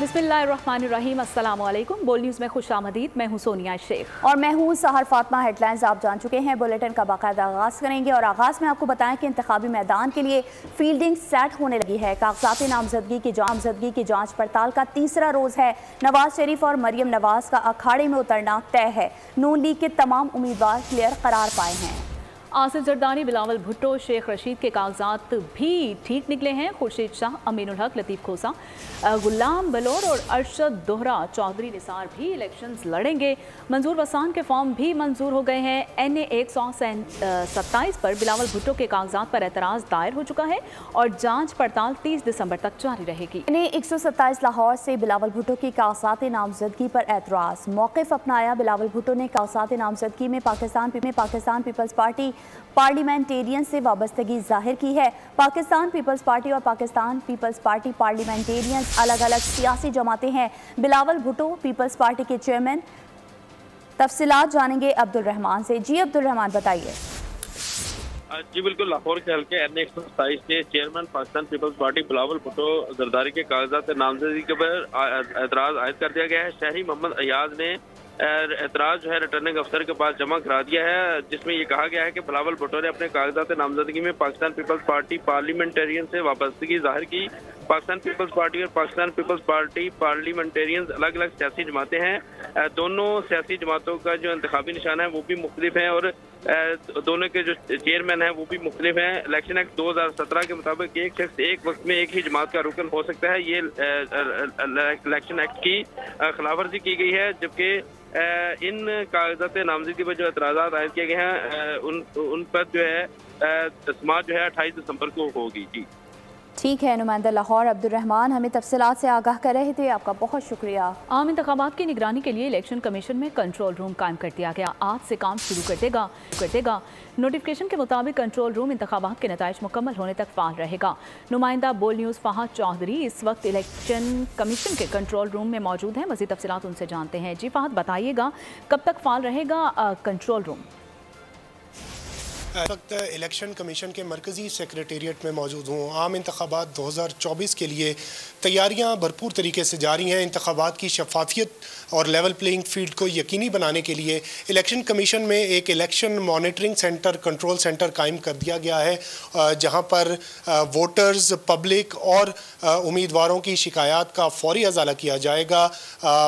बिस्मिल्लाहिर्रहमानिर्रहीम, अस्सलाम वालेकुम। बोल न्यूज़ में खुशामदीद। मैं हूं सोनिया शेख और मैं हूं सहर फातिमा। हेडलाइंस आप जान चुके हैं। बुलेटिन का बाकायदा आगाज़ करेंगे और आगाज़ में आपको बताएं कि इंतखाबी मैदान के लिए फील्डिंग सेट होने लगी है। कागजाती नामजदगी की जांच पड़ताल का तीसरा रोज़ है। नवाज शरीफ और मरियम नवाज का अखाड़े में उतरना तय है। नून लीग के तमाम उम्मीदवार क्लियर करार पाए हैं। आसिफ जरदारी, बिलावल भुट्टो, शेख रशीद के कागजात भी ठीक निकले हैं। खुर्शीद शाह, अमीनुल हक, लतीफ़ खोसा, गुलाम बलोर और अरशद दोहरा चौधरी निसार भी इलेक्शंस लड़ेंगे। मंजूर वसान के फॉर्म भी मंजूर हो गए हैं। NA 127 पर बिलावल भुट्टो के कागजात पर एतराज़ दायर हो चुका है और जांच पड़ताल 30 दिसंबर तक जारी रहेगी। NA 127 लाहौर से बिलावल भुट्टो की कागजात नामजदगी पर एतराज़। मौक़िफ़ अपनाया। बिलावल भुट्टो ने कागजात नामजदगी में पाकिस्तान पीपल्स पार्टी पार्लियामेंटेरियन से वाबस्तगी जाहिर की है। पाकिस्तान पीपल्स पार्टी और पाकिस्तान पीपल्स पार्टी पार्लियामेंटेरियन अलग अलग सियासी जमातें हैं। बिलावल भुट्टो पीपल्स पार्टी के चेयरमैन। तफसीलात जानेंगे अब्दुल रहमान से। जी अब्दुल रहमान, बताइए। जी बिल्कुल, लाहौर के हल्के NA 127 के चेयरमैन पाकिस्तान पीपल्स पार्टी बिलावल भुट्टो जरदारी के कागजात नामजदगी के पर एतराज़ आयद कर दिया गया है। शहरी मोहम्मद अयाज ने एतराज़ जो है रिटर्निंग अफसर के पास जमा करा दिया है, जिसमें ये कहा गया है कि बिलावल भुट्टो ने अपने कागजात नामजदगी में पाकिस्तान पीपल्स पार्टी पार्लियामेंटेरियन से वाबस्तगी जाहिर की। पाकिस्तान पीपल्स पार्टी और पाकिस्तान पीपल्स पार्टी पार्लियामेंटेरियन अलग अलग सियासी जमातें हैं। दोनों सियासी जमातों का जो इंतखाबी निशान है वो भी मुख्तलिफ है और दोनों के जो चेयरमैन हैं वो भी मुख्तलिफ हैं। इलेक्शन एक्ट 2017 के मुताबिक एक शख्स एक वक्त में एक ही जमात का रुकन हो सकता है। ये इलेक्शन एक्ट की खिलाफ वर्जी की गई है, जबकि इन कागजात नामजदगी पर जो एतराज़ात आयद किए गए हैं उन पर जो है समाअत जो है 28 दिसंबर को होगी। जी ठीक है, नुमाइंदा लाहौर अब्दुल रहमान हमें तफसीलात से आगाह कर रहे थे। आपका बहुत शुक्रिया। आम इंतखाबात की निगरानी के लिए इलेक्शन कमीशन में कंट्रोल रूम कायम कर दिया गया। आज से काम शुरू कर देगा। नोटिफिकेशन के मुताबिक कंट्रोल रूम इंतखाबात के नताइज मुकम्मल होने तक फाल रहेगा। नुमाइंदा बोल न्यूज़ फहद चौधरी इस वक्त इलेक्शन कमीशन के कंट्रोल रूम में मौजूद हैं। मज़ीद तफसीलात उनसे जानते हैं। जी फहद, बताइएगा कब तक फाल रहेगा कंट्रोल रूम? इस वक्त इलेक्शन कमीशन के मरकज़ी सेक्रेटेरिएट में मौजूद हूँ। आम इंतखाबात 2024 के लिए तैयारियाँ भरपूर तरीके से जारी हैं। इंतखाबात की शफाफियत और लेवल प्लेइंग फील्ड को यकीनी बनाने के लिए इलेक्शन कमीशन में एक election monitoring centre, control centre कायम कर दिया गया है, जहाँ पर वोटर्स, पब्लिक और उम्मीदवारों की शिकायत का फौरी अजाला किया जाएगा।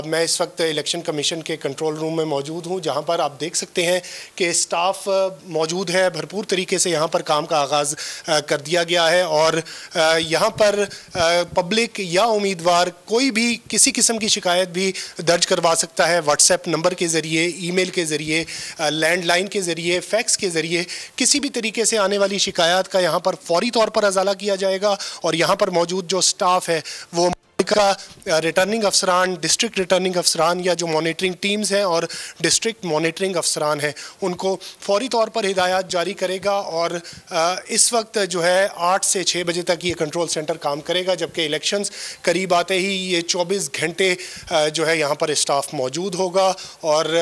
मैं इस वक्त इलेक्शन कमीशन के कंट्रोल रूम में मौजूद हूँ, जहाँ पर आप देख सकते हैं कि स्टाफ मौजूद है। भरपूर तरीके से यहाँ पर काम का आगाज़ कर दिया गया है और यहाँ पर पब्लिक या उम्मीदवार कोई भी किसी किस्म की शिकायत भी दर्ज करवा सकता है। व्हाट्सएप नंबर के ज़रिए, ईमेल के ज़रिए, लैंडलाइन के ज़रिए, फैक्स के ज़रिए किसी भी तरीके से आने वाली शिकायत का यहाँ पर फौरी तौर पर अजाला किया जाएगा। और यहाँ पर मौजूद जो स्टाफ है वो का रिटर्निंग अफसरान, डिस्ट्रिक्ट रिटर्निंग अफसरान या जो मॉनिटरिंग टीम्स हैं और डिस्ट्रिक्ट मॉनिटरिंग अफसरान हैं उनको फौरी तौर पर हिदायत जारी करेगा। और इस वक्त जो है 8 से 6 बजे तक ये कंट्रोल सेंटर काम करेगा, जबकि इलेक्शंस करीब आते ही ये 24 घंटे जो है यहाँ पर स्टाफ मौजूद होगा और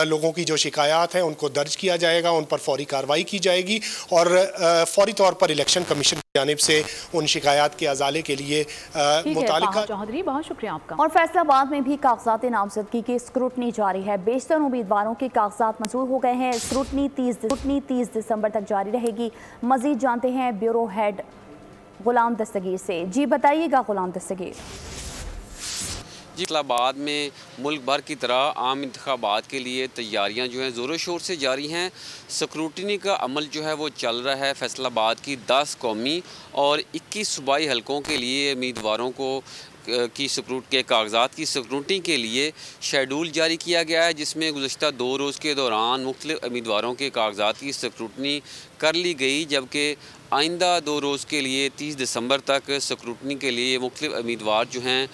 लोगों की जो शिकायत हैं उनको दर्ज किया जाएगा, उन पर फौरी कार्रवाई की जाएगी और फौरी तौर पर इलेक्शन कमीशन की जानिब से उन शिकायत के अजाले के लिए मुतालिका चौधरी, बहुत शुक्रिया आपका। और फैसलाबाद में भी कागजात नामजदगी की स्क्रूटनी जारी है। बेशतर उम्मीदवारों के कागजात मंजूर हो गए हैं। स्क्रूटनी 30 दिसंबर तक जारी रहेगी। मजीद जानते हैं ब्यूरो हेड गुलाम दस्तगीर से। जी बताइएगा गुलाम दस्तगीर। फैसलाबाद में मुल्क भर की तरह आम इंतखाबात के लिए तैयारियां जो हैं ज़ोरों शोर से जारी हैं। स्क्रूटनी का अमल जो है वो चल रहा है। फैसलाबाद की 10 कौमी और 21 सूबाई हलकों के लिए उम्मीदवारों को की स्क्रूट के कागजात की स्क्रूटनी के लिए शेड्यूल जारी किया गया है, जिसमें गुज़श्ता 2 रोज़ के दौरान मुख्तलिफ उम्मीदवारों के कागजात की स्क्रूटनी कर ली गई, जबकि आइंदा 2 रोज़ के लिए 30 दिसंबर तक स्क्रूटनी के लिए मुख्तलिफ उम्मीदवार जो हैं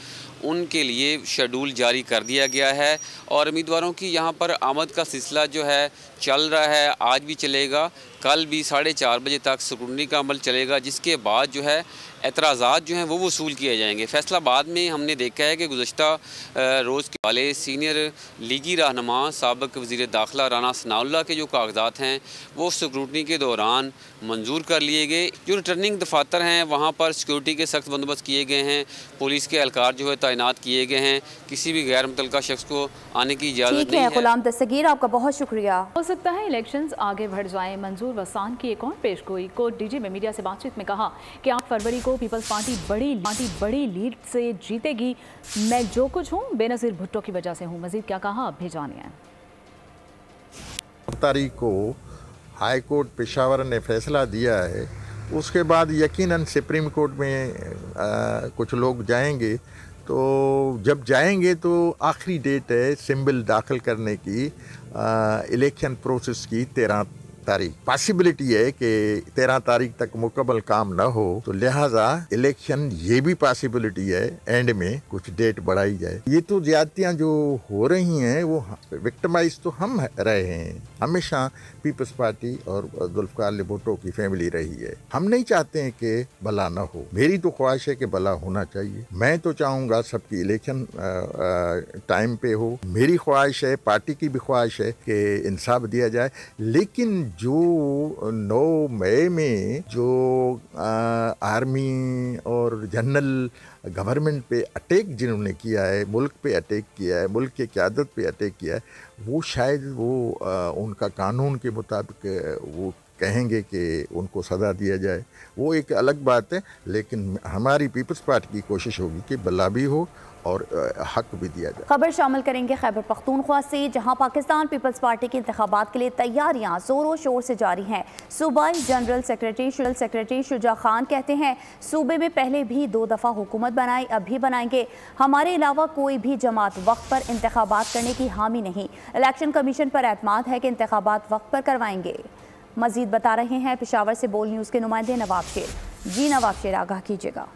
उनके लिए शेड्यूल जारी कर दिया गया है। और उम्मीदवारों की यहाँ पर आमद का सिलसिला जो है चल रहा है, आज भी चलेगा, कल भी 4:30 बजे तक स्क्रूटनी का अमल चलेगा, जिसके बाद जो है एतराज़ात जो हैं वो वसूल किए जाएंगे। फैसलाबाद में हमने देखा है कि गुज़श्ता रोज़ के वाले सीनियर लीगी रहनुमा साबिक़ वज़ीर दाखिला राना सनाउल्लाह के जो कागजात हैं वो स्क्रूटनी के दौरान मंजूर कर लिए गए। जो रिटर्निंग दफातर हैं वहाँ पर सिक्योरिटी के सख्त बंदोबस्त किए गए हैं। पुलिस के एहलकार जो है तैनात किए गए हैं। किसी भी गैर मुतल्लिका शख्स को आने की इजाज़त नहीं है। गुलाम दस्तगीर, आपका बहुत शुक्रिया। हो सकता है इलेक्शंस आगे बढ़ जाएं। मंजूर वसान की एक और पेशगोई को डीजी में मीडिया से बातचीत में कहा कि 8 फरवरी को पीपल्स पार्टी बड़ी लीड से जीतेगी। मैं जो कुछ हूँ बेनज़ीर भुट्टो की वजह से हूँ। मजीद क्या कहा, अब भी जानिए। तारीख को हाई कोर्ट पेशावर ने फैसला दिया है, उसके बाद यकीनन सुप्रीम कोर्ट में कुछ लोग जाएंगे। तो जब जाएंगे तो आखिरी डेट है सिंबल दाखिल करने की इलेक्शन प्रोसेस की 13 तारीख। पॉसिबिलिटी है कि 13 तारीख तक मुकम्मल काम न हो, तो लिहाजा इलेक्शन ये भी पॉसिबिलिटी है एंड में कुछ डेट बढ़ाई जाए। ये तो ज्यादतियाँ जो हो रही हैं वो विक्टिमाइज तो हम रहे हैं। हमेशा पीपल्स पार्टी और जुल्फ़िकार भुट्टो की फैमिली रही है। हम नहीं चाहते हैं कि भला न हो। मेरी तो ख्वाहिश है कि भला होना चाहिए। मैं तो चाहूँगा सबकी इलेक्शन टाइम पे हो। मेरी ख्वाहिश है, पार्टी की भी ख्वाहिश है कि इंसाफ दिया जाए। लेकिन जो 9 मई में जो आर्मी और जनरल गवर्नमेंट पे अटैक जिन्होंने किया है, मुल्क पे अटैक किया है, मुल्क की क़यादत पे अटैक किया है, वो शायद वो उनका कानून के मुताबिक वो कहेंगे कि उनको सज़ा दिया जाए। वो एक अलग बात है। लेकिन हमारी पीपल्स पार्टी की कोशिश होगी कि भला भी हो और हक भी दिया जाए। खबर शामिल करेंगे खैबर पख्तूनख्वा से, जहां पाकिस्तान पीपल्स पार्टी के इंतखाबात के लिए तैयारियां जोरों शोर से जारी हैं। सूबाई जनरल सेक्रेटरी शुजा खान कहते हैं सूबे में पहले भी 2 दफ़ा हुकूमत बनाई, अब भी बनाएंगे। हमारे अलावा कोई भी जमात वक्त पर इंतखाबात करने की हामी नहीं। इलेक्शन कमीशन पर एतमाद है कि इंतखाबात वक्त पर करवाएंगे। मजीद बता रहे हैं पेशावर से बोल न्यूज़ के नुमाइंदे नवाब शेर। जी नवाब शेर, आगाह कीजिएगा।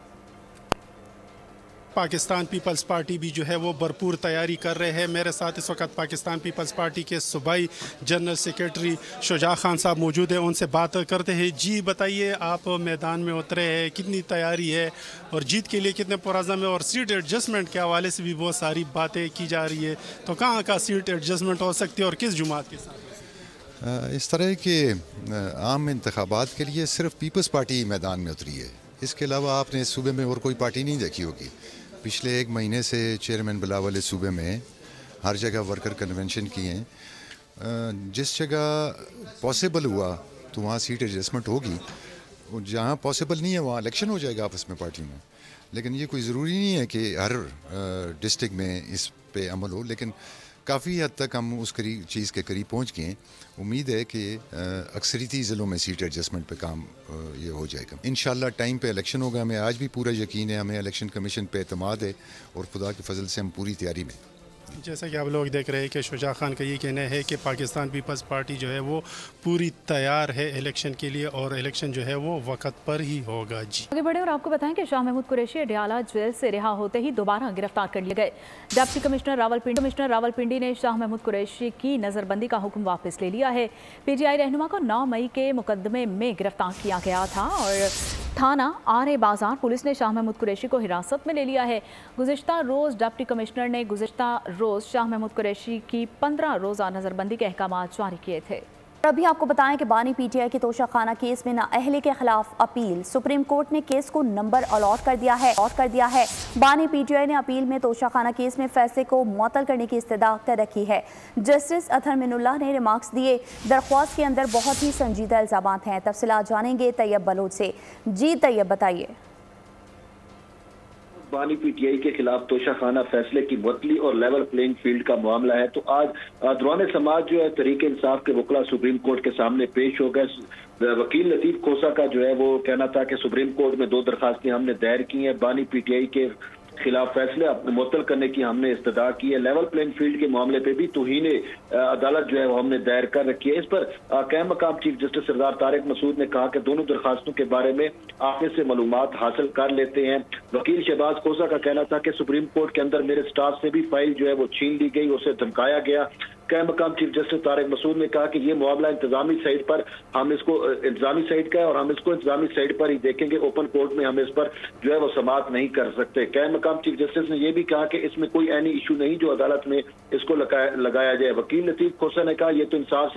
पाकिस्तान पीपल्स पार्टी भी जो है वो भरपूर तैयारी कर रहे हैं। मेरे साथ इस वक्त पाकिस्तान पीपल्स पार्टी के सूबाई जनरल सेक्रेटरी शुजा खान साहब मौजूद हैं, उनसे बात करते हैं। जी बताइए, आप मैदान में उतरे हैं, कितनी तैयारी है और जीत के लिए कितने पुरज़म है? और सीट एडजस्टमेंट के हवाले से भी बहुत सारी बातें की जा रही है, तो कहाँ का सीट एडजस्टमेंट हो सकती है और किस जुमात के साथ? इस तरह के आम इंतखाबात के लिए सिर्फ पीपल्स पार्टी मैदान में उतरी है। इसके अलावा आपने इस सूबे में और कोई पार्टी नहीं देखी होगी। पिछले 1 महीने से चेयरमैन बिलावल इस सूबे में हर जगह वर्कर कन्वेंशन किए हैं। जिस जगह पॉसिबल हुआ तो वहाँ सीट एडजस्टमेंट होगी, जहाँ पॉसिबल नहीं है वहाँ इलेक्शन हो जाएगा आपस में पार्टी में। लेकिन ये कोई ज़रूरी नहीं है कि हर डिस्ट्रिक्ट में इस पे अमल हो, लेकिन काफ़ी हद तक हम उस चीज़ के करीब पहुँच गए। उम्मीद है कि अक्सरियती ज़िलों में सीट एडजस्टमेंट पे काम ये हो जाएगा। इंशाल्लाह टाइम पे इलेक्शन होगा। हमें आज भी पूरा यकीन है, हमें इलेक्शन कमीशन पे एतमाद है और खुदा के फजल से हम पूरी तैयारी में। जैसा कि आप लोग देख रहे हैं कि शुजा खान का ये कहना है कि पाकिस्तान पीपल्स पार्टी जो है वो पूरी तैयार है इलेक्शन के लिए और इलेक्शन जो है वो वक्त पर ही होगा। जी आगे बढ़े और आपको बताएं कि शाह महमूद कुरैशी अडयाला जेल से रिहा होते ही दोबारा गिरफ्तार कर लिए गए। डिप्टी कमिश्नर रावलपिंडी ने शाह महमूद कुरैशी की नज़रबंदी का हुक्म वापस ले लिया है। PTI रहनुमा को 9 मई के मुकदमे में गिरफ्तार किया गया था और थाना आरे बाजार पुलिस ने शाह महमूद कुरैशी को हिरासत में ले लिया है। गुज़िश्ता रोज़ डिप्टी कमिश्नर ने रोज़ शाह महमूद कुरैशी की 15 रोज़ा नज़रबंदी के अहकामात जारी किए थे। अभी आपको बताएं कि बानी PTI के तोशाखाना केस में नाअहली के खिलाफ अपील। सुप्रीम कोर्ट ने केस को नंबर अलॉट कर दिया है। बानी PTI ने अपील में तोशाखाना केस में फैसले को मुअत्तल करने की इस्तदा रखी है। जस्टिस अतहर मिनुल्लाह ने रिमार्क्स दिए, दरख्वास्त के अंदर बहुत ही संजीदा इल्जामात हैं। तफसीलात जानेंगे तैयब बलोच से। जी तैयब बताइए। बानी PTI के खिलाफ तोशाखाना फैसले की मुअत्तली और लेवल प्लेइंग फील्ड का मामला है। तो आज दौरान समाज जो है तहरीक इंसाफ के वकला सुप्रीम कोर्ट के सामने पेश हो गए। वकील लतीफ खोसा का जो है वो कहना था कि सुप्रीम कोर्ट में 2 दरखास्तें हमने दायर की हैं। बानी PTI के खिलाफ फैसले मुअत्तल करने की हमने इस्तदा की है। लेवल प्लेइंग फील्ड के मामले पे भी तौहीने अदालत जो है वो हमने दायर कर रखी है। इस पर कायम मकाम चीफ जस्टिस सरदार तारिक मसूद ने कहा कि दोनों दरखास्तों के बारे में आपने से मालूमात हासिल कर लेते हैं। वकील शहबाज खोसा का कहना था कि सुप्रीम कोर्ट के अंदर मेरे स्टाफ से भी फाइल जो है वो छीन ली गई, उसे धमकाया गया। कायम मकाम चीफ जस्टिस तारिक मसूद ने कहा कि ये मामला इंतजामी साइड पर हम इसको इंतजामी साइड का है और हम इसको इंतजामी साइड पर ही देखेंगे। ओपन कोर्ट में हम इस पर जो है वो समाअत नहीं कर सकते। कायम मकाम चीफ जस्टिस ने यह भी कहा कि इसमें कोई ऐनी इशू नहीं जो अदालत में इसको लगाया जाए। वकील लतीफ खोसा ने कहा यह तो इंसाफ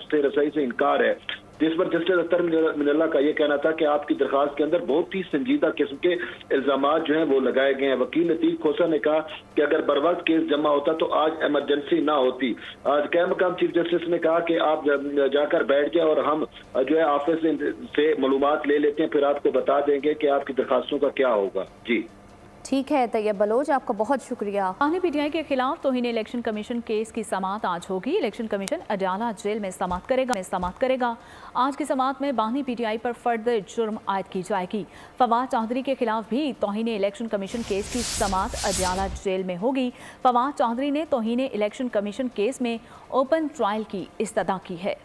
से रसाई से इनकार है। जिस पर जस्टिस अख्तर मिनल्ला का ये कहना था कि आपकी दरखास्त के अंदर बहुत ही संजीदा किस्म के इल्जामात जो हैं वो लगाए गए हैं। वकील लतीफ खोसा ने कहा कि अगर बर वक्त केस जमा होता तो आज इमरजेंसी ना होती। आज कै मकाम चीफ जस्टिस ने कहा कि आप जाकर बैठ जाए और हम जो है ऑफिस से मालूमात ले लेते हैं, फिर आपको बता देंगे कि आपकी दरखास्तों का क्या होगा। जी ठीक है तैयब बलोच, आपका बहुत शुक्रिया। बानी पीटीआई के खिलाफ तौहीन इलेक्शन कमीशन केस की समाअत आज होगी। इलेक्शन कमीशन अडाला जेल में समाअत करेगा। आज की समाअत में बानी पीटीआई पर फर्द जुर्म आयद की जाएगी। फवाद चौधरी के खिलाफ भी तौहीन इलेक्शन कमीशन केस की समाअत अडाला जेल में होगी। फवाद चौधरी ने तौहीन इलेक्शन कमीशन केस में ओपन ट्रायल की इस्तदा की है।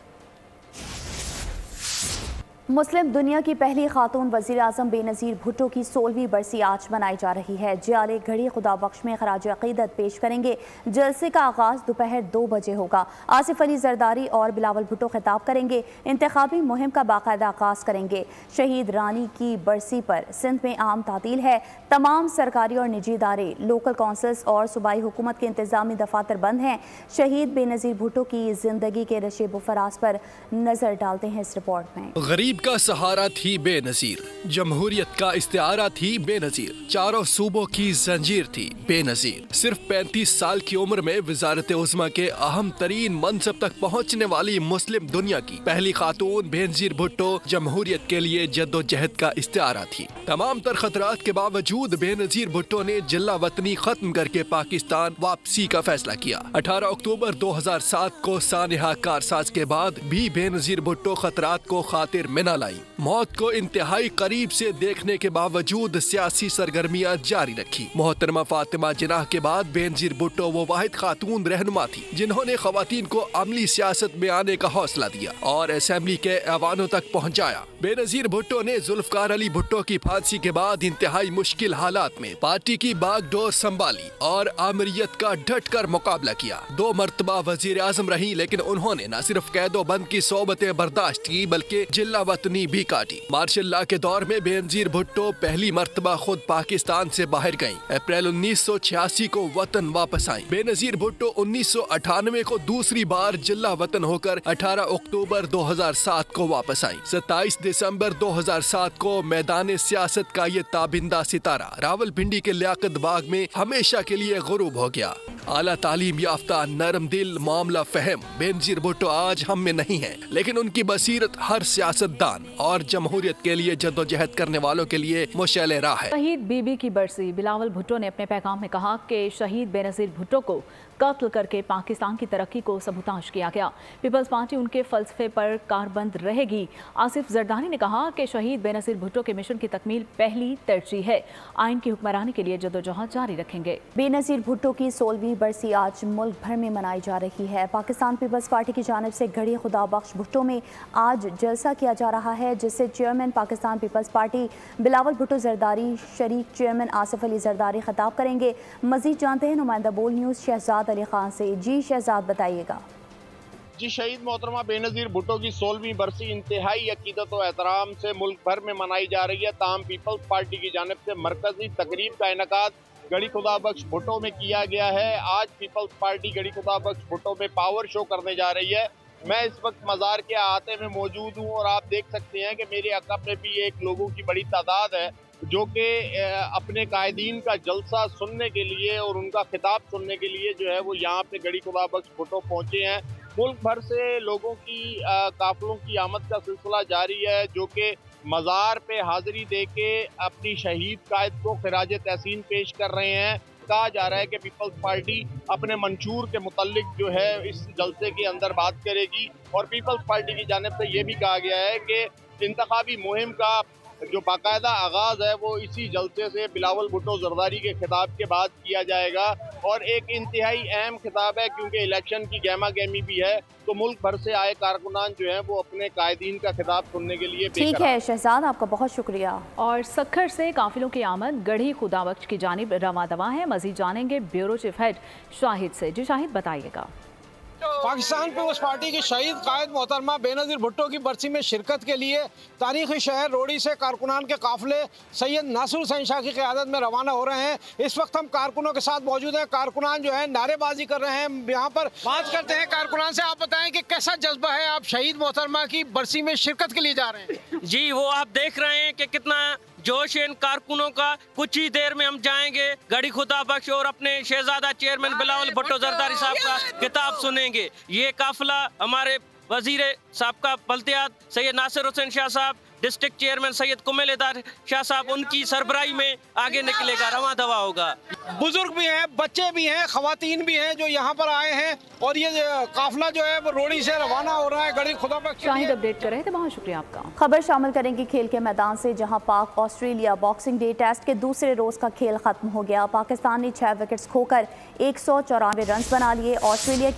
मुस्लिम दुनिया की पहली खातून वज़ीर आज़म बेनज़ीर भुट्टो की 16वीं बरसी आज मनाई जा रही है। जियाले घड़ी खुदा बख्श में खराज अक़ीदत पेश करेंगे। जलसे का आगाज़ दोपहर 2 बजे होगा। आसिफ अली जरदारी और बिलावल भुट्टो खिताब करेंगे। इंतखाबी मुहिम का बाकायदा आगाज़ करेंगे। शहीद रानी की बरसी पर सिंध में आम तातील है। तमाम सरकारी और निजी इदारे, लोकल काउंसिल्स और सूबाई हुकूमत के इंतजामी दफातर बंद हैं। शहीद बेनज़ीर भुट्टो की जिंदगी के नशेब फराज पर नजर डालते हैं इस रिपोर्ट में। गरीब का सहारा थी बेनजीर, जमहूरियत का इस्तिआरा थी बेनजीर, चारों सूबों की जंजीर थी बेनजीर। सिर्फ 35 साल की उम्र में वजारत उज़्मा के अहम तरीन मनसब तक पहुँचने वाली मुस्लिम दुनिया की पहली खातून बेनजीर भुट्टो जमहूरियत के लिए जद्दोजहद का इस्तिआरा थी। तमाम तर खतरात के बावजूद बेनजीर भुट्टो ने जिल्ला वतनी खत्म करके पाकिस्तान वापसी का फैसला किया। 18 अक्टूबर 2007 को सानिहा कारसाज के बाद भी बेनजीर भुट्टो खतरात को खातिर में न लाई। मौत को इंतहाई करीब से देखने के बावजूद सियासी सरगर्मियां जारी रखी। मोहतरमा फातिमा जिनाह के बाद बेनजीर भुट्टो वो वाहिद खातून रहनुमा थी जिन्होंने खवातीन को अमली सियासत में आने का हौसला दिया और असेंबली के ऐवानों तक पहुंचाया। बेनजीर भुट्टो ने जुल्फकार अली भुट्टो की फांसी के बाद इंतहाई मुश्किल हालात में पार्टी की बागडोर संभाली और आमरीयत का डट कर मुकाबला किया। 2 मरतबा वजीर आजम रही, लेकिन उन्होंने न सिर्फ कैदो बंद की सोबतें बर्दाश्त की बल्कि जिल्ला वतनी भी काटी। मार्शल लॉ के दौर में बेनजीर भुट्टो पहली मर्तबा खुद पाकिस्तान से बाहर गईं। अप्रैल 1986 को वतन वापस आईं। बेनजीर भुट्टो 1998 को दूसरी बार जिला वतन होकर 18 अक्टूबर 2007 को वापस आईं। 27 दिसंबर 2007 को मैदान सियासत का ये ताबिंदा सितारा रावलपिंडी के लियाकत बाग में हमेशा के लिए गुरूब हो गया। आला तालीम याफ्ता, नरम दिल, मामला फहम बेनजीर भुट्टो आज हम में नहीं है, लेकिन उनकी बसीरत हर सियासतदान और जमहूरियत के लिए जद्दोजहद करने वालों के लिए मुशअल राह है। शहीद बीबी की बरसी बिलावल भुट्टो ने अपने पैगाम में कहा कि शहीद बेनज़ीर भुट्टो को कत्ल करके पाकिस्तान की तरक्की को सबूताज किया गया। पीपल्स पार्टी उनके फलसफे पर कारबंद रहेगी। आसिफ जरदारी ने कहा कि शहीद बेनज़ीर भुट्टो के मिशन की तकमील पहली तरजीह है। आइन की हुक्मरानी के लिए जद्दोजहद जारी रखेंगे। बेनज़ीर भुट्टो की 16वीं बरसी आज मुल्क भर में मनाई जा रही है। पाकिस्तान पीपल्स पार्टी की जानिब से घड़ी खुदा बख्श भुट्टो में आज जलसा किया जा रहा है, जिससे चेयरमैन पाकिस्तान पीपल्स पार्टी बिलावल भुट्टो जरदारी शरीक चेयरमैन आसिफ अली जरदारी खिताब करेंगे। मजीद जानते हैं नुमाइंदा बोल न्यूज़ शहजाद अली खान से। जी शहजाद, बताइएगा। जी, शहीद मोहतरमा बेनज़ीर भुट्टो की 16वीं बरसी इंतहाई अकीदत और एहतराम से मुल्क भर में मनाई जा रही है। ताहम पीपल्स पार्टी की जानिब से मरकजी तकरीब का इनेकाद गड़ी खुदा बख्श भुट्टो में किया गया है। आज पीपल्स पार्टी गड़ी खुदा बख्श भुट्टो में पावर शो करने जा रही है। मैं इस वक्त मज़ार के अहाते में मौजूद हूँ और आप देख सकते हैं कि मेरे अक़ब में भी एक लोगों की बड़ी तादाद है जो कि अपने कायदीन का जलसा सुनने के लिए और उनका खिताब सुनने के लिए जो है वो यहाँ पे गड़ी खुदा बख्श भुट्टो पहुँचे हैं। मुल्क भर से लोगों की काफिलों की आमद का सिलसिला जारी है, जो कि मज़ार पे हाज़िरी दे के अपनी शहीद कायद को खिराज तहसीन पेश कर रहे हैं। कहा जा रहा है कि पीपल्स पार्टी अपने मंशूर के मुतालिक जो है इस जलसे के अंदर बात करेगी और पीपल्स पार्टी की जानिब से ये भी कहा गया है कि इंतखाबी मुहिम का जो बाकायदा आगाज़ है वो इसी जलसे से बिलावल भुट्टो जरदारी के खिताब के बाद किया जाएगा और एक इंतहाई अहम खिताब है क्योंकि इलेक्शन की गहमा गहमी भी है, तो मुल्क भर से आए कारकुनान जो हैं वो अपने कायदीन का खिताब सुनने के लिए ठीक है शहजाद, आपका बहुत शुक्रिया। और सखर से काफिलों की आमद गढ़ी खुदा बख्श की जानिब रवा दवा है। मजीद जानेंगे ब्यूरो चीफ हेड शाहिद से। जी शाहिद, बताइएगा। पाकिस्तान पीपल्स पार्टी की शहीद कायद मोहतरमा बेनज़ीर भुट्टो की बरसी में शिरकत के लिए तारीखी शहर रोडी से कारकुनान के काफिले सैयद नासिर हुसैन शाह की क़यादत में रवाना हो रहे हैं। इस वक्त हम कारकुनों के साथ मौजूद हैं। कारकुनान जो है नारेबाजी कर रहे हैं। यहाँ पर बात करते हैं कारकुनान से। आप बताएं कि कैसा जज्बा है, आप शहीद मोहतरमा की बरसी में शिरकत के लिए जा रहे हैं? जी, वो आप देख रहे हैं कि कितना जोश है इन कारकुनों का। कुछ ही देर में हम जाएंगे गड़ी खुदा बख्श और अपने शहजादा चेयरमैन बिलावल भुट्टो जरदारी साहब का किताब सुनेंगे। ये काफिला हमारे वजीर साहब बल्दियात सैयद नासिर हुसैन शाह साहब, डिस्ट्रिक्ट चेयरमैन सैयद कुमेलेदार शाह साहब, उनकी सरबराही में आगे निकलेगा, रवा दवा होगा। बुजुर्ग भी हैं, बच्चे भी हैं, खवातीन भी हैं जो यहाँ पर आए हैं और ये काफिला जो है वो रोडी से रवाना हो रहा है गड़ी खुदा बख्श। शाहिद अपडेट कर रहे थे, बहुत शुक्रिया आपका। खबर शामिल करेंगे खेल के मैदान से, जहां पाक ऑस्ट्रेलिया बॉक्सिंग डे टेस्ट के दूसरे रोज का खेल खत्म हो गया। पाकिस्तान ने 6 विकेट्स खोकर 194 रन बना लिए। ऑस्ट्रेलिया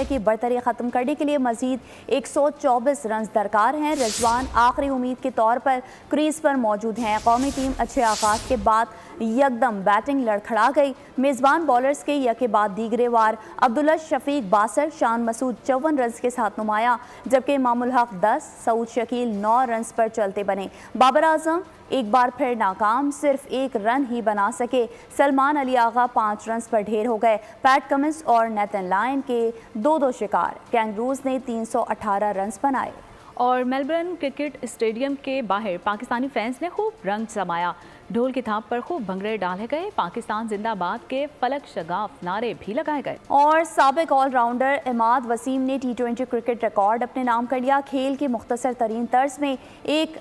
की बरतरी खत्म करने के लिए मजीद 124 रन दरकार हैं। रिजवान आखिरी उम्मीद के तौर पर क्रीज पर मौजूद हैं। कौमी टीम अच्छे आगाज के बाद यकदम बैटिंग लड़खड़ा गई। मेजबान बॉलर्स के यके बाद दीगरे वार अब्दुल्ला शफीक 62, शान मसूद 54 रन के साथ नुमाया, जबकि इमामुल हक 10, सऊद शकील 9 रन पर चलते बने। बाबर आजम एक बार फिर नाकाम, सिर्फ 1 रन ही बना सके। सलमान अली आगा 5 रन पर ढेर हो गए। पैट कमिंस और नेथन लायन के 2-2 शिकार। कैंगरूज ने 318 रन बनाए। और मेलबर्न क्रिकेट स्टेडियम के बाहर पाकिस्तानी फैंस ने खूब रंग जमाया। ढोल की थाप पर खूब भंगड़े डाले गए। पाकिस्तान जिंदाबाद के फलक शगाफ नारे भी लगाए गए। और साबिक ऑलराउंडर इमाद वसीम ने T20 क्रिकेट रिकॉर्ड अपने नाम कर लिया। खेल के मुख्तसर तरीन तर्ज में एक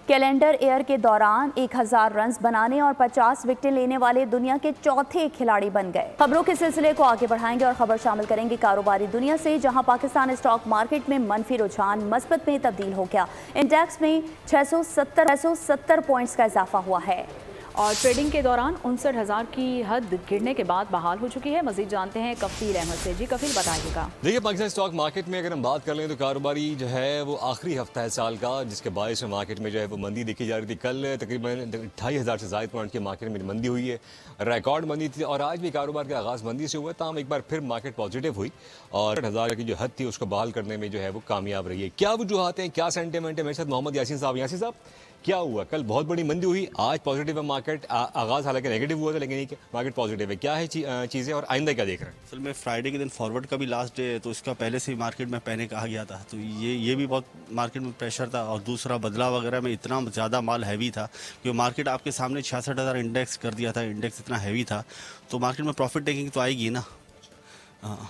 कैलेंडर ईयर के दौरान 1000 रन बनाने और 50 विकेटें लेने वाले दुनिया के चौथे खिलाड़ी बन गए। खबरों के सिलसिले को आगे बढ़ाएंगे और खबर शामिल करेंगे कारोबारी दुनिया से, जहां पाकिस्तान स्टॉक मार्केट में मनफी रुझान मस्बत में तब्दील हो गया। इंडेक्स में 670 पॉइंट्स का इजाफा हुआ है और ट्रेडिंग के दौरान 59,000 की हद गिरने के बाद बहाल हो चुकी है। मजीद जानते हैं कफील अहमद से। जी कफील, बताइएगा। देखिए, पाकिस्तान स्टॉक मार्केट में अगर हम बात कर लें तो कारोबारी जो है वो आखिरी हफ्ता है साल का, जिसके बायस में मार्केट में जो है वो मंदी देखी जा रही थी। कल तकरीबन 28,000 से ज़ायद पॉइंट की मार्केट में मंदी हुई है, रिकॉर्ड मंदी थी। और आज भी कारोबार का आगाज़ मंदी से हुआ, तमाम एक बार फिर मार्केट पॉजिटिव हुई और 60,000 की जो हद थी उसको बहाल करने में जो है वो कामयाब रही है। क्या वजूहत हैं, क्या सेंटिमेंट है? मेरे साथ मोहम्मद यासीन साहब। यासीन साहब, क्या हुआ? कल बहुत बड़ी मंदी हुई, आज पॉजिटिव है मार्केट। आगाज़ हालांकि नेगेटिव हुआ था, लेकिन मार्केट पॉजिटिव है। क्या है चीज़ें और आइंदा क्या देख रहे हैं? असल में फ्राइडे के दिन फॉरवर्ड का भी लास्ट डे है, तो इसका पहले से ही मार्केट में पहले कहा गया था, तो ये भी बहुत मार्केट में प्रेशर था। और दूसरा बदला वगैरह में इतना ज़्यादा माल हैवी था कि मार्केट आपके सामने 66,000 इंडेक्स कर दिया था। इंडेक्स इतना हैवी था तो मार्केट में प्रॉफिट टेकिंग तो आएगी ना। हाँ,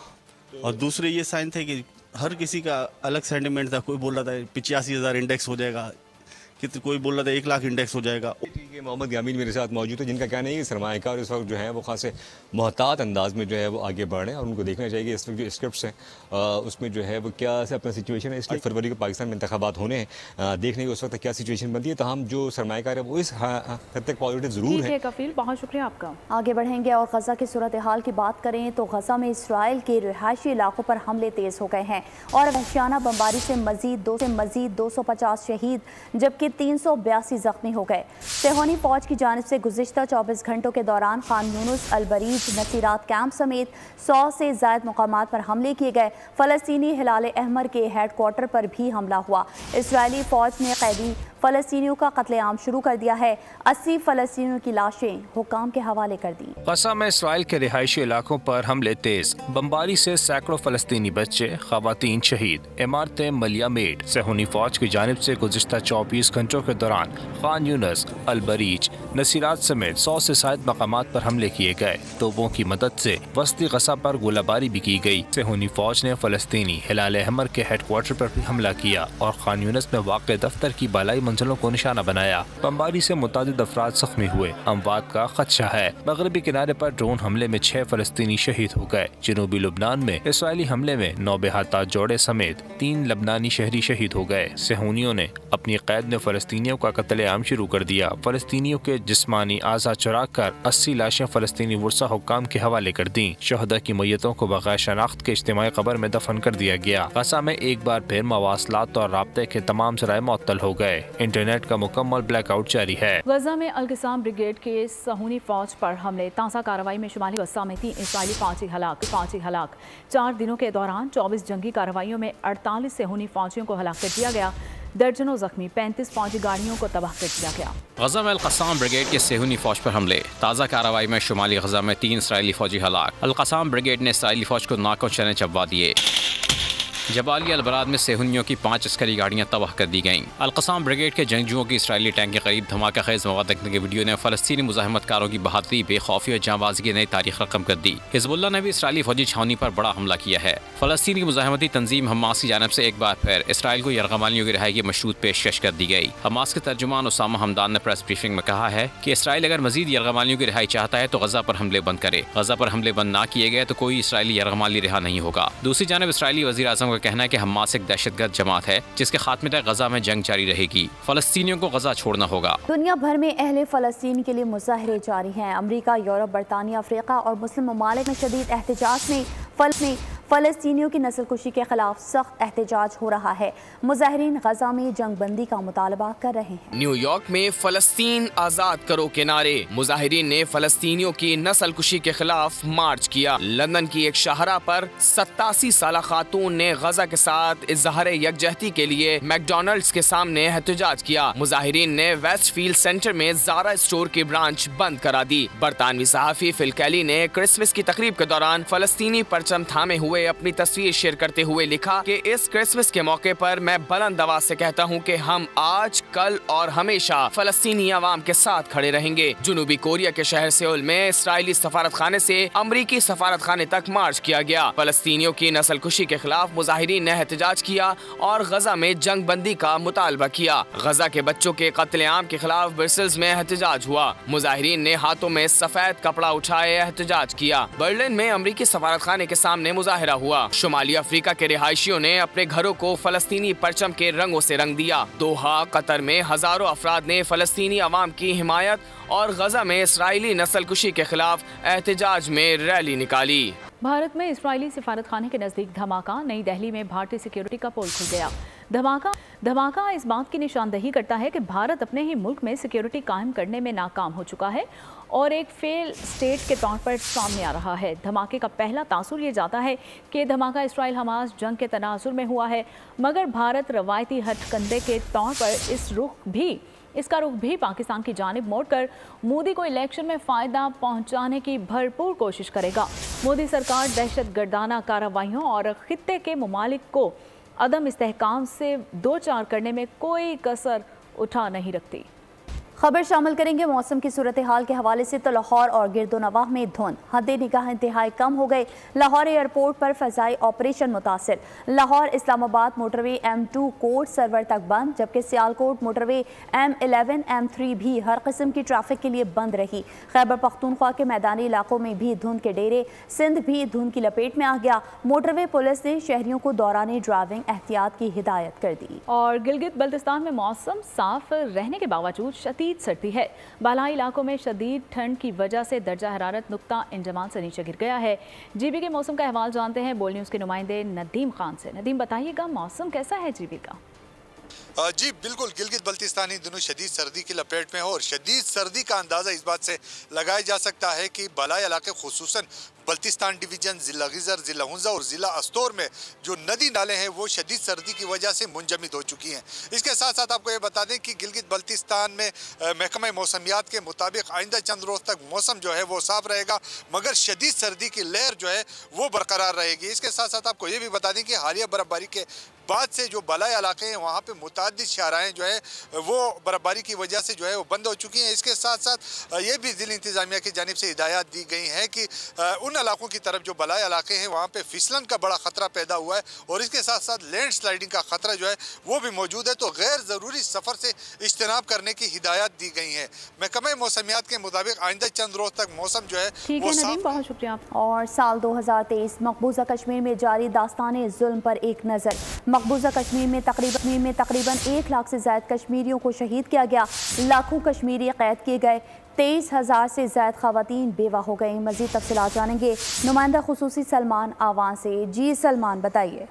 और दूसरे ये साइन थे कि हर किसी का अलग सेंटिमेंट था। कोई बोल रहा था 85,000 इंडेक्स हो जाएगा, कोई बोल रहा था 1 लाख इंडेक्स हो जाएगा। ठीक है, मोहम्मद यामीन मेरे साथ मौजूद है, जिनका कहना है कि सरमाएकार इस वक्त जो है वो खासे मोहतात अंदाज में जो है वो आगे बढ़ रहे हैं और उनको देखना चाहिए कि इस वक्त जो स्क्रिप्ट्स हैं उसमें जो है वो क्या से अपना सिचुएशन है। इसलिए फरवरी को पाकिस्तान में इंतखाबात होने हैं, देखने की उस वक्त क्या सिचुएशन बनती है। तो हम जो सरमाएकार है वो इस हद तक पॉजिटिव ज़रूर है। कफील, बहुत शुक्रिया आपका। आगे बढ़ेंगे और गजा की सूरत हाल की बात करें तो गजा में इसराइल के रिहायशी इलाकों पर हमले तेज हो गए हैं और वहशियाना बमबारी से मजीद 250 शहीद, जबकि 382 जख्मी हो गए। सेहोनी फौज की जानिब से गुज़िश्ता 24 घंटों के दौरान खान यूनुस, अलबरीज, नसीरात कैंप समेत 100 से ज़ायद मुकामात पर हमले किए गए। फ़लस्तीनी हिलाल अहमर के हेड क्वार्टर पर भी हमला हुआ। इसराइली फौज ने कैदी फ़लस्तीनियों का कत्लेआम शुरू कर दिया है। 80 फ़लस्तीनियों की लाशें हुकाम के हवाले कर दी। गजा में इसराइल के रिहायशी इलाकों पर हमले तेज, बमबारी से सैकड़ों फ़लस्तीनी बच्चे, ख़वातीन शहीद, इमारतें मलिया मेट। सेहोनी फौज की जानिब से गुज़िश्ता 24 घंटों के दौरान खान यूनुस, अलबरीज, नसीरात समेत 100 से ज़ायद मकामात पर हमले किए गए। तोपों की मदद से वस्ती गजा पर गोलाबारी भी की गई। सेहोनी फौज ने फ़लस्तीनी हिलाल अहमर के हेड क्वार्टर पर भी हमला किया और खान यूनुस में वाक़ दफ्तर की बालाई मंजिलों को निशाना बनाया। बमबारी से मुतादिद अफराद जख्मी हुए, अमवात का खदशा है। मगरबी किनारे पर ड्रोन हमले में 6 फ़लस्तीनी शहीद हो गए। जनूबी लुबनान में इसराइली हमले में 9 बेहाता जोड़े समेत 3 लबनानी शहरी शहीद हो गए। सेहूनियों ने अपनी कैद में फ़लस्तीनियों का कत्लेआम शुरू कर दिया। फ़लस्तीनियों के जिस्मानी आज़ा चुरा कर 80 लाशें फ़लस्तीनी वुरसा हुक्काम के हवाले कर दी। शहदा की मैयतों को बगैर शनाख्त के इज्तिमाई कब्र में दफन कर दिया गया। गजा में एक बार फिर मवासलात और राब्ते के तमाम ज़राए मुअत्तल हो गए। इंटरनेट का मुकम्मल ब्लैकआउट जारी है। गजा में अल-क़साम ब्रिगेड के सहूनी फौज पर हमले। ताज़ा कार्रवाई में शुमाली गजा में 3 इसराइली फौजी हलाक। 4 दिनों के दौरान 24 जंगी कार्रवाइयों में 48 सहूनी फौजियों को हलाक कर दिया गया। दर्जनों जख्मी, 35 फौजी गाड़ियों को तबाह कर दिया गया। गजा में अल-क़साम ब्रिगेड के सेहूनी फौज पर हमले। ताज़ा कार्रवाई में शुमाली गजा में 3 इसराइली फौजी हलाक। अल-क़साम ब्रिगेड ने इसराइली फौज को नाकों चने चबवा दिए। जबाली अलबराद में सेहूनियों की 5 अस्करी गाड़ियां तबाह कर दी गईं। अल-क़साम ब्रिगेड के जंगजुओं की इसराइली टैंक के करीब धमाका खेज मवाद देखने के वीडियो ने फ़लस्तीनी मुज़ाहमतकारों की बहादुरी, बेखौफी और जांबाजी की नई तारीख रकम कर दी। हिज़्बुल्लाह ने भी इसराइली फौजी छावनी पर बड़ा हमला किया है। फ़लस्तीनी मुज़ाहमती तंजीम हमास की जानिब से एक बार फिर इसराइल को यरगमालियों की रिहाई की मशरूत पेशकश कर दी गई। हमास के तर्जुमान उसामा हमदान ने प्रेस ब्रीफिंग में कहा है कि इसराइल अगर मजीद यरगमालियों की रिहाई चाहता है तो गजा पर हमले बंद करे। गजा पर हमले बंद ना किए गए तो कोई इसराइली यरगमाली रिहा नहीं होगा। दूसरी जानिब इसराइली वज़ीर आज़म का कहना है कि हमास दहशतगर्द जमात है जिसके खात्मे तक गजा में जंग जारी रहेगी। फलस्तीनियों को गजा छोड़ना होगा। दुनिया भर में अहले फ़लस्तीन के लिए मुजाहरे जारी हैं। अमरीका, यूरोप, बरतानिया, अफ्रीका और मुस्लिम ममालिक में शदीद एहतजाज में फ़लस्तीनियों की नस्लकुशी के खिलाफ सख्त एहतजाज हो रहा है। मुजाहिरीन गजा में जंग बंदी का मुतालबा कर रहे हैं। न्यूयॉर्क में फ़लस्तीन आज़ाद करो के नारे। मुजाहिरीन ने फ़लस्तीनियों की नस्लकुशी के खिलाफ मार्च किया। लंदन की एक शाहरा पर 87 साला खातून ने गजा के साथ इज़हार यकजहती के लिए मैकडॉनल्ड्स के सामने एहतजाज किया। मुजाहिरीन ने वेस्टफील्ड सेंटर में ज़ारा स्टोर की ब्रांच बंद करा दी। बरतानवी सहाफ़ी फिल कैली ने क्रिसमस की तकरीब के दौरान फ़लस्तीनी परचम थामे हुए अपनी तस्वीर शेयर करते हुए लिखा कि इस क्रिसमस के मौके पर मैं बुलंद आवाज से कहता हूं कि हम आज, कल और हमेशा फ़लस्तीनी अवाम के साथ खड़े रहेंगे। जनूबी कोरिया के शहर सेउल में इसराइली सफारत खाने से अमरीकी सफारत खाने तक मार्च किया गया। फ़लस्तीनियों की नस्लकुशी के खिलाफ मुजाहिरीन ने एहतजाज किया और गजा में जंग बंदी का मुतालबा किया। गजा के बच्चों के कत्लेआम के खिलाफ ब्रसेल्स में एहतजाज हुआ। मुजाहिरीन ने हाथों में सफेद कपड़ा उठाए एहतजाज किया। बर्लिन में अमरीकी सफारत खाने के सामने मुजाहिरा हुआ। शुमाली अफ्रीका के रिहायशियों ने अपने घरों को फलस्तीनी परचम के रंगों से रंग दिया। दोहा, कतर में हजारों अफराद ने फलस्तीनी अवाम की हिमायत और गजा में इसराइली नस्लकुशी के खिलाफ एहतजाज में रैली निकाली। भारत में इसराइली सिफारत खाने के नज़दीक धमाका। नई दिल्ली में भारतीय सिक्योरिटी का पोल खुल गया। धमाका इस बात की निशानदही करता है कि भारत अपने ही मुल्क में सिक्योरिटी कायम करने में नाकाम हो चुका है और एक फेल स्टेट के तौर पर सामने आ रहा है। धमाके का पहला तासुर ये जाता है कि धमाका इसराइल हमास जंग के तनाजुर में हुआ है, मगर भारत रवायती हथकंडे के तौर पर इसका रुख भी पाकिस्तान की जानिब मोड़कर मोदी को इलेक्शन में फ़ायदा पहुंचाने की भरपूर कोशिश करेगा। मोदी सरकार दहशतगर्दाना कार्रवाइयों और खित्ते के ममालिक को अदम इस्तेहकाम से दो चार करने में कोई कसर उठा नहीं रखती। खबर शामिल करेंगे मौसम की सूरत हाल के हवाले से। तो लाहौर और गिरदोनवाह में धुंध, हद निगाह इंतहाई कम हो गए। लाहौर एयरपोर्ट पर फ़ज़ाई ऑपरेशन मुतासिर। Lahore Islamabad motorway M2 code server तक बंद, जबकि सियालकोट मोटरवे M11 M3 भी हर किस्म की ट्रैफिक के लिए बंद रही। खैबर पख्तूनख्वा के मैदानी इलाकों में भी धुंध के डेरे। सिंध भी धुंध की लपेट में आ गया। मोटरवे पुलिस ने शहरियों को दौरान ड्राइविंग एहतियात की हिदायत कर दी। और गिलगित बल्तिस्तान में मौसम साफ रहने के बावजूद शदीद सर्दी है। बालाई इलाकों में शदीद ठंड की वजह से दर्जा हरारत नुक्ता इंजमान से नीचे गिर गया है। जीबी के मौसम का अहवाल जानते हैं बोल न्यूज़ के नुमाइंदे नदीम खान से। नदीम, बताइएगा मौसम कैसा है जीबी का? जी बिल्कुल, गिलगित बल्तिस्तान इन दिनों शदीद सर्दी की लपेट में हो और शदीद सर्दी का अंदाज़ा इस बात से लगाया जा सकता है कि बालाई इलाके खुसूसन बल्तिस्तान डिवीज़न, ज़िला गिज़र, ज़िला हुंज़ा और ज़िला अस्तोर में जो नदी नाले हैं वो शदीद सर्दी की वजह से मुंजमद हो चुकी हैं। इसके साथ साथ आपको ये बता दें कि गिलगित बल्तिस्तान में महकमा मौसमियात के मुताबिक आइंदा चंद रोज़ तक मौसम जो है वो साफ रहेगा, मगर शदीद सर्दी की लहर जो है वो बरकरार रहेगी। इसके साथ साथ आपको ये भी बता दें कि हालिया बर्फबारी के बाद से जो बालाई इलाके हैं वहाँ पे मुतादिद शाहराएँ जो है वो बर्फबारी की वजह से जो है वो बंद हो चुकी हैं। इसके साथ साथ ये भी ज़िला इंतज़ामिया की जानिब से हिदायत दी गई हैं कि उन इलाकों की तरफ जो बलाई इलाके हैं वहाँ पे फिसलन का बड़ा ख़तरा पैदा हुआ है और इसके साथ साथ लैंड स्लाइडिंग का ख़तरा जो है वो भी मौजूद है, तो गैर ज़रूरी सफ़र से इज्तनाब करने की हिदायत दी गई है। महकमा मौसमियात के मुताबिक आइंदा चंद रोज़ तक मौसम जो है वो साफ। बहुत शुक्रिया। और साल 2023 मकबूजा कश्मीर में जारी दास्ताने जुल्म पर एक नज़र। मकबूजा कश्मीर में तकरीबन 1 लाख से ज़ायद कश्मीरियों को शहीद किया गया। लाखों कश्मीरी कैद किए गए। 23,000 से ज़ायद ख़वातीन बेवा हो गई। मज़ीद तफसीलात जानेंगे नुमाइंदा खुसूसी सलमान आवान से। जी सलमान, बताइए।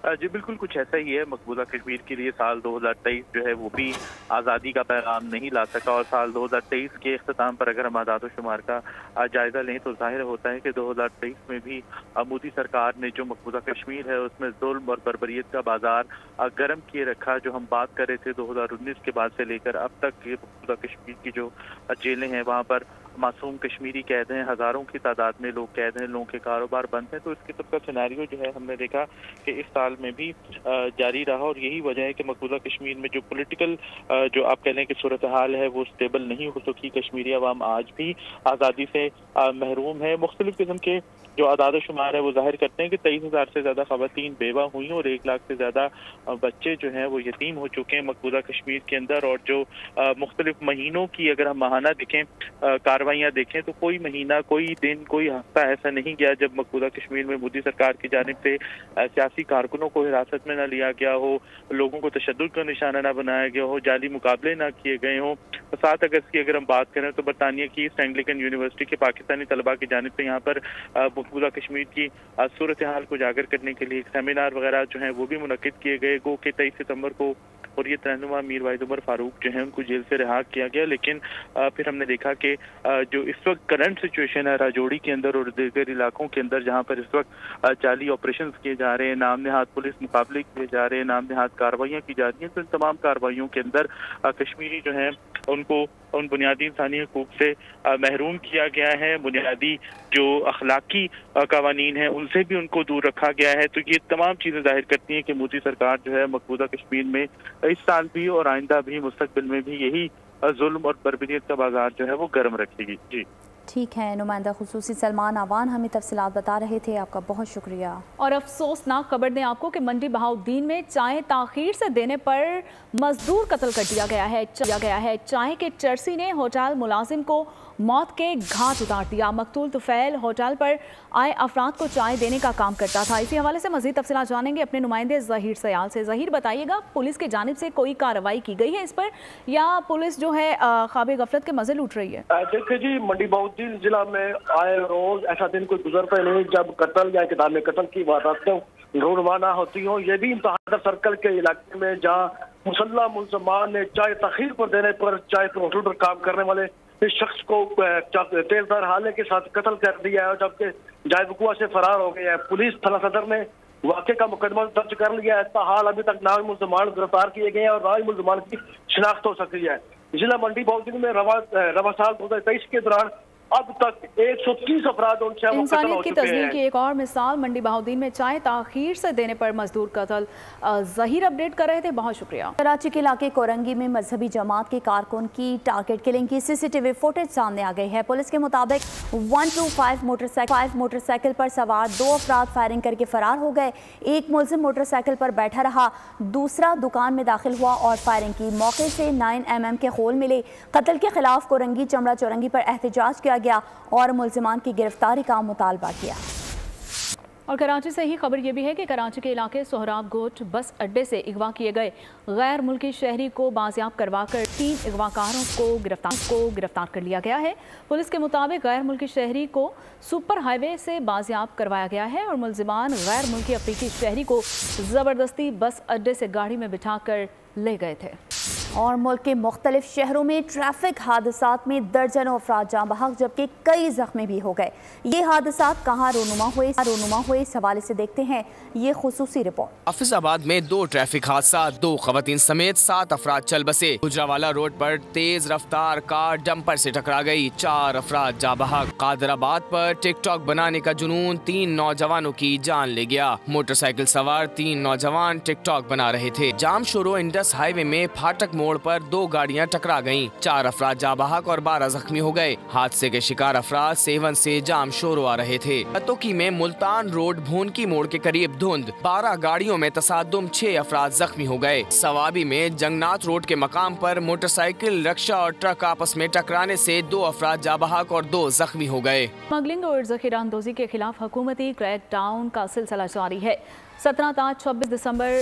जी बिल्कुल कुछ ऐसा ही है। मकबूजा कश्मीर के लिए साल 2023 जो है वो भी आज़ादी का पैगाम नहीं ला सका, और साल 2023 के अख्ताम पर अगर हम आदाद शुमार का जायजा लें तो जाहिर होता है कि 2023 में भी मोदी सरकार ने जो मकबूजा कश्मीर है उसमें जुल्म और बर्बरियत का बाजार गर्म किए रखा। जो हम बात कर रहे थे 2019 के बाद से लेकर अब तक, ये मकबूजा कश्मीर की जो जेलें हैं वहाँ पर मासूम कश्मीरी कैद हैं, हज़ारों की तादाद में लोग कैद हैं, लोगों के कारोबार बंद हैं। तो इसके तब का सिनेरियो जो है हमने देखा कि इस साल में भी जारी रहा, और यही वजह है कि मकबूजा कश्मीर में जो पॉलिटिकल जो आप कह लें कि सूरत हाल है वो स्टेबल नहीं हो सकी। कश्मीरी अवाम आज भी आज़ादी से महरूम है। मुख्तलिफ किस्म के जो आदाद शुमार है वो जाहिर करते हैं कि 23,000 से ज़्यादा ख़वातीन बेवा हुई और 1 लाख से ज़्यादा बच्चे जो हैं वो यतीम हो चुके हैं मकबूजा कश्मीर के अंदर। और जो मुख्तलिफ महीनों की अगर हम माहाना देखें, कार्रवाइयाँ देखें, तो कोई महीना, कोई दिन, कोई हफ्ता ऐसा नहीं गया जब मकबूजा कश्मीर में मोदी सरकार की जानिब से सियासी कारकुनों को हिरासत में न लिया गया हो, लोगों को तशद्दुद का निशाना न बनाया गया हो, जाली मुकाबले न किए गए हों। 7 अगस्त की अगर हम बात करें तो बरतानिया की ईस्ट एंग्लिकन यूनिवर्सिटी के पाकिस्तानी तलबा की जानिब से यहाँ पर मकबूजा कश्मीर की सूरत हाल को उजागर करने के लिए सेमिनार वगैरह जो हैं वो भी मुनक्किद किए गए। गो के 23 सितंबर को और ये रहनुमा मीर वाहिद उमर फारूक जो है उनको जेल से रिहा किया गया। लेकिन फिर हमने देखा कि जो इस वक्त करंट सिचुएशन है राजौरी के अंदर और दीगर इलाकों के अंदर जहाँ पर इस वक्त जाली ऑपरेशन किए जा रहे हैं, नाम नहाद पुलिस मुकाबले किए जा रहे हैं, नाम नहाद कार्रवाइयाँ की जा रही हैं, तो इन तमाम कार्रवाइयों के अंदर कश्मीरी जो है उनको उन बुनियादी इंसानी हकूक से महरूम किया गया है। बुनियादी जो अखलाकी कवानीन हैं उनसे भी उनको दूर रखा गया है। तो ये तमाम चीज़ें जाहिर करती हैं कि मोदी सरकार जो है मकबूजा कश्मीर में इस साल भी और आइंदा भी मुस्तकबिल में भी यही जुल्म और बर्बरियत का बाजार जो है वो गर्म रखेगी। जी ठीक है, नुमाइंदा खुसूसी सलमान आवान हमें तफसीलात बता रहे थे, आपका बहुत शुक्रिया। और अफसोसनाक खबर दें आपको कि मंडी बहाउद्दीन में चाय ताखीर से देने पर मजदूर कत्ल कर दिया गया है। चाय के चरसी ने होटल मुलाजिम को मौत के घाट उतार दिया। मकतूल तुफैल होटल पर आए अफराद को चाय देने का काम करता था। इसी हवाले से मजीद तफसीलात जानेंगे अपने नुमाइंदे ज़हीर सयाल से। ज़हीर, बताइएगा, पुलिस की जानिब से कोई कार्रवाई की गई है इस पर, या पुलिस जो है ख्वाब गफलत के मजे लूट रही है? देखिए जी, मंडी बहाउद्दीन जिला में आए रोज ऐसा दिन कोई गुजरता नहीं जब कत्ल या इक़दाम में कत्ल की वारदातें रूनवाना होती हों। ये भी इंतहा सर्कल के इलाके में जहाँ मुसल्लह मुलजमान ने चाय तखीर पर देने पर चाय के होटल पर काम करने वाले इस शख्स को तेजधार हाले के साथ कत्ल कर दिया है, जबकि जायबुकुआ से फरार हो गया है। पुलिस थाना सदर ने वाक़े का मुकदमा दर्ज कर लिया है। ताहाल अभी तक नामी मुलजमान गिरफ्तार किए गए हैं और नामी मुलजमान की शिनाख्त हो सकी है। जिला मंडी बहाउद्दीन में रवा साल 2023 के दौरान अब तक 130 अपराध उनसे इंसानियत की तस्वीर की एक और मिसाल मंडी बहाउद्दीन में चाय ताखीर से देने पर मजदूर कत्ल। ज़हीर अपडेट कर रहे थे, बहुत शुक्रिया। कराची के इलाके कोरंगी में मजहबी जमात के कारकुन की टारगेट किलिंग की सीसीटीवी फुटेज सामने आ गई है। पुलिस के मुताबिक 125 मोटरसाइकिल पर सवार 2 अफराद फायरिंग करके फरार हो गए। एक मुलजिम मोटरसाइकिल पर बैठा रहा, दूसरा दुकान में दाखिल हुआ और फायरिंग की। मौके से 9mm के खोल मिले। कत्ल के खिलाफ कोरंगी चमड़ा चौरंगी पर एहतजाज किया गया और मुलजिमान की गिरफ्तारी का मुतालबा किया। और कराची से ही खबर यह भी है कि कराची के इलाके सोहराब गोट बस अड्डे से अगवा किए गए गैर मुल्की शहरी को बाजियाब करवाकर 3 अगवाकारों को गिरफ्तार कर लिया गया है। पुलिस के मुताबिक गैर मुल्की शहरी को सुपर हाईवे से बाजियाब करवाया गया है और मुलजिमान गैर मुल्की अफ्रीकी शहरी को ज़बरदस्ती बस अड्डे से गाड़ी में बिठाकर ले गए थे। और मुल्क के मुख्तलिफ शहरों में ट्रैफिक हादसात में दर्जनों अफराद जाँ बहक जबकि कई जख्मी भी हो गए। ये हादसात कहाँ रोनुमा हुए इस हवाले से देखते हैं ये खुसूसी रिपोर्ट। हाफिजाबाद में 2 ट्रैफिक हादसा, 2 खवातीन समेत 7 अफराद चल बसे। गुजरावाला रोड पर तेज रफ्तार कार डंपर से टकरा गई, 4 अफराद जाँ बहक। कादराबाद पर टिकटॉक बनाने का जुनून 3 नौजवानों की जान ले गया। मोटरसाइकिल सवार 3 नौजवान टिकटॉक बना रहे थे। जाम शोरो इंडस हाईवे में फाटक मोड़ पर 2 गाड़ियां टकरा गईं। 4 अफराद जाँ बहक और 12 जख्मी हो गए। हादसे के शिकार अफराद सेवन से जाम शोरो आ रहे थे। तोकी में मुल्तान रोड भोनकी मोड़ के करीब धुंध, 12 गाड़ियों में तसादुम, 6 अफराद जख्मी हो गए। सवाबी में जंगनाथ रोड के मकाम पर मोटरसाइकिल, रिक्शा और ट्रक आपस में टकराने से 2 अफराद जाँ बहक और 2 जख्मी हो गए। स्मगलिंग और जखीरा अंदोजी के खिलाफ हुकूमती क्रैकडाउन का सिलसिला जारी है। 17 ta 26 दिसंबर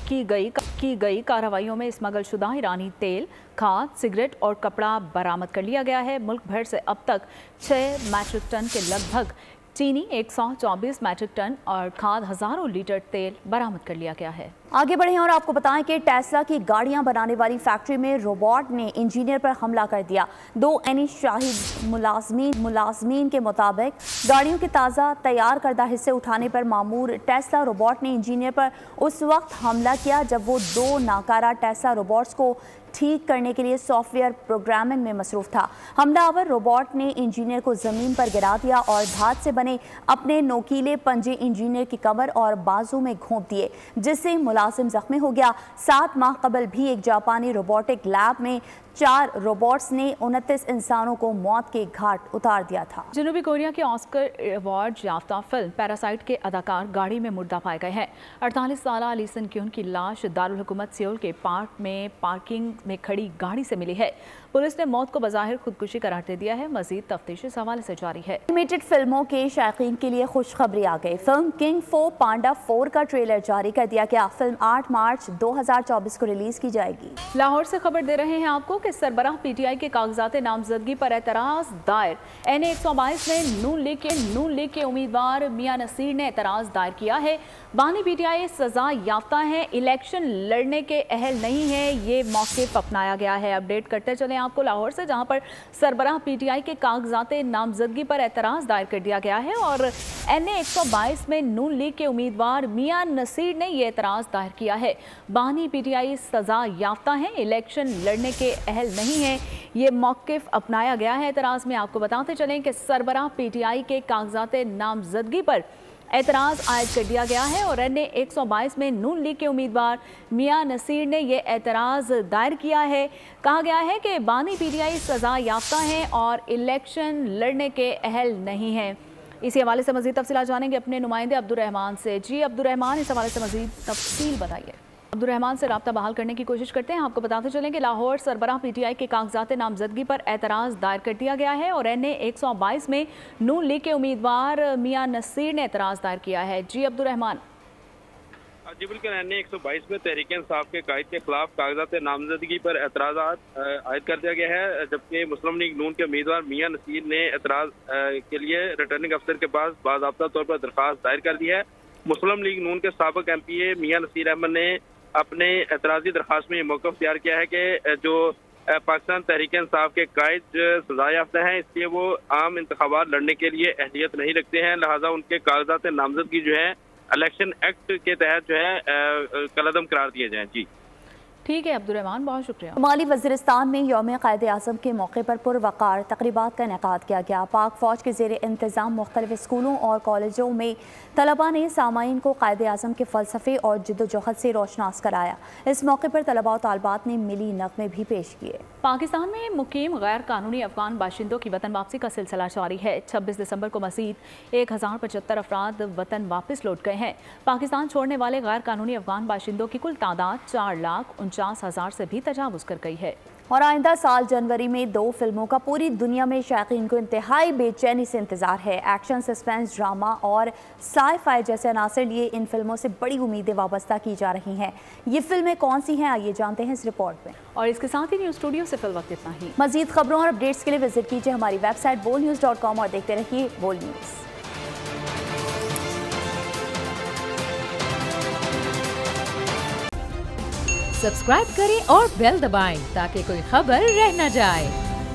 की गई कार्रवाइयों में स्मगल शुदा ईरानी तेल, खाद, सिगरेट और कपड़ा बरामद कर लिया गया है। मुल्क भर से अब तक 6 मैट्रिक टन के लगभग चीनी 124 मैट्रिक टन और खाद हजारों लीटर तेल बरामद कर लिया गया है। आगे बढ़े और आपको बताएं कि टेस्ला की गाड़ियां बनाने वाली फैक्ट्री में रोबोट ने इंजीनियर पर हमला कर दिया। 2 एनी शाहिद मुलाजमीन के मुताबिक गाड़ियों के ताज़ा तैयार करदा हिस्से उठाने पर मामूर टेस्ला रोबोट ने इंजीनियर पर उस वक्त हमला किया जब वो 2 नाकारा टेस्ला रोबोट्स को ठीक करने के लिए सॉफ्टवेयर प्रोग्रामिंग में मसरूफ था। हमलावर रोबोट ने इंजीनियर को ज़मीन पर गिरा दिया और धात से बने अपने नोकीले पंजे इंजीनियर की कमर और बाजू में घोंप दिए, जिससे मुलाजिम जख्मी हो गया। 7 माह कबल भी एक जापानी रोबोटिक लैब में 4 रोबोट्स ने 29 इंसानों को मौत के घाट उतार दिया था। जनूबी कोरिया के ऑस्कर अवार्ड याफ्ता फिल्म पैरासाइट के अदाकार गाड़ी में मुर्दा पाए गए हैं। 48 साला ली सन क्यून की लाश दारुल हुकूमत सियोल के पार्किंग में खड़ी गाड़ी से मिली है। पुलिस ने मौत को बज़ाहिर खुदकुशी करार दे दिया है। मजीद तफ्तीश इस हवाले से जारी है। एनिमेटेड फिल्मों के शायकीन के लिए खुशखबरी आ गई। फिल्म किंग फो पांडा 4 का ट्रेलर जारी कर दिया गया। फिल्म 8 मार्च 2024 को रिलीज की जाएगी। लाहौर से खबर दे रहे हैं आपको कि सरबराह पीटीआई के कागजात नामजदगी पर एतराज दायर। NA 122 में नून लीग के उम्मीदवार मियां नसीर ने एतराज दायर किया है। बानी पीटीआई सजा याफ्ता है, इलेक्शन लड़ने के अहल नहीं है, ये मौक़िफ़ अपनाया गया है। अपडेट करते चले आपको लाहौर से, जहां पर सरबराह पीटीआई के कागजात नामजदगी पर एतराज दायर कर दिया गया है और NA 122 में नून लीग के उम्मीदवार मियां नसीर ने ये एतराज दायर किया है। बानी पीटीआई सजा याफ्ता है, इलेक्शन लड़ने के अहल नहीं है, ये मौक़िफ़ अपनाया गया है। एतराज़ में आपको बताते चलें कि सरबराह पीटीआई के कागजात नामजदगी पर एतराज़ आयद कर दिया गया है और NA 122 में नून लीग के उम्मीदवार मियां नसीर ने यह एतराज़ दायर किया है। कहा गया है कि बानी पीटीआई सजा याफ्ता हैं और इलेक्शन लड़ने के अहल नहीं हैं। इसी हवाले से मज़ीद तफसीलात जानेंगे अपने नुमाइंदे अब्दुर्रहमान से। जी अब्दुर्रहमान, इस हवाले से मज़ीद तफसील बताइए। अब्दुर्रहमान से राब्ता बहाल करने की कोशिश करते हैं। आपको बताते चलें कि लाहौर सरबराह पीटीआई के कागजात नामजदगी पर एतराज़ दायर कर दिया गया है और NA 122 में नून लीग के उम्मीदवार मियां नसीर ने एतराज़ दायर किया है। जी अब्दुर्रहमान। जी बिल्कुल, NA 122 में तहरीक इंसाफ के कायद के खिलाफ कागजात नामजदगी पर एतराज़ात आयद कर दिया गया है, जबकि मुस्लिम लीग नून के उम्मीदवार मियां नसीर ने एतराज़ के लिए रिटर्निंग अफसर के पास बाज़ाब्ता तौर पर दरख्वास्त दायर कर दी है। मुस्लिम लीग नून के साबिक MPA मियां नसीर अहमद ने अपने एतराज़ी दरख्वास्त में ये मौक़िफ़ तैयार किया है कि जो पाकिस्तान तहरीक इंसाफ के कायद सजा याफ्ता हैं, इसलिए वो आम इंतखाबात लड़ने के लिए अहलियत नहीं रखते हैं, लिहाजा उनके कागजात नामजदगी जो है इलेक्शन एक्ट के तहत जो है कलअदम करार दिए जाएँ। जी ठीक है अब्दुर्रहमान, बहुत शुक्रिया। शुमाली वज़ीरिस्तान में यौम क़ायद-ए-आज़म के मौके पर पुरवक़ार तक़रीबात का इनेकाद किया गया। पाक फ़ौज के ज़ेर इंतज़ाम मुख्तलिफ़ स्कूलों और कॉलेजों में तलबा ने सामाईन को क़ायद-ए-आज़म के फ़लसफ़े और जिद्दोजहद से रोशनास कराया। इस मौके पर तलबा और तालबात ने मिली नग़मे भी पेश किए। पाकिस्तान में मुकीम गैर कानूनी अफ़गान बाशिंदों की वतन वापसी का सिलसिला जारी है। 26 दिसंबर को मज़ीद 1075 अफराद वतन वापस लौट गए हैं। पाकिस्तान छोड़ने वाले गैर कानूनी अफ़गान बाशिंदों की कुल तादाद 4,49,000 से भी तजावुज कर गई है। और आइंदा साल जनवरी में 2 फिल्मों का पूरी दुनिया में शायकीन को इंतहाई बेचैनी से इंतजार है। एक्शन, सस्पेंस, ड्रामा और साई-फाई जैसे अनासर लिए इन फिल्मों से बड़ी उम्मीदें वाबस्ता की जा रही हैं। ये फिल्में कौन सी हैं, आइए जानते हैं इस रिपोर्ट में। और इसके साथ ही न्यूज़ स्टूडियो से फिल वक्त इतना ही। मजीद खबरों और अपडेट्स के लिए विजिट कीजिए हमारी वेबसाइट bolnews.com और देखते रहिए बोल न्यूज़। सब्सक्राइब करें और बेल दबाएं ताकि कोई खबर रह न जाए।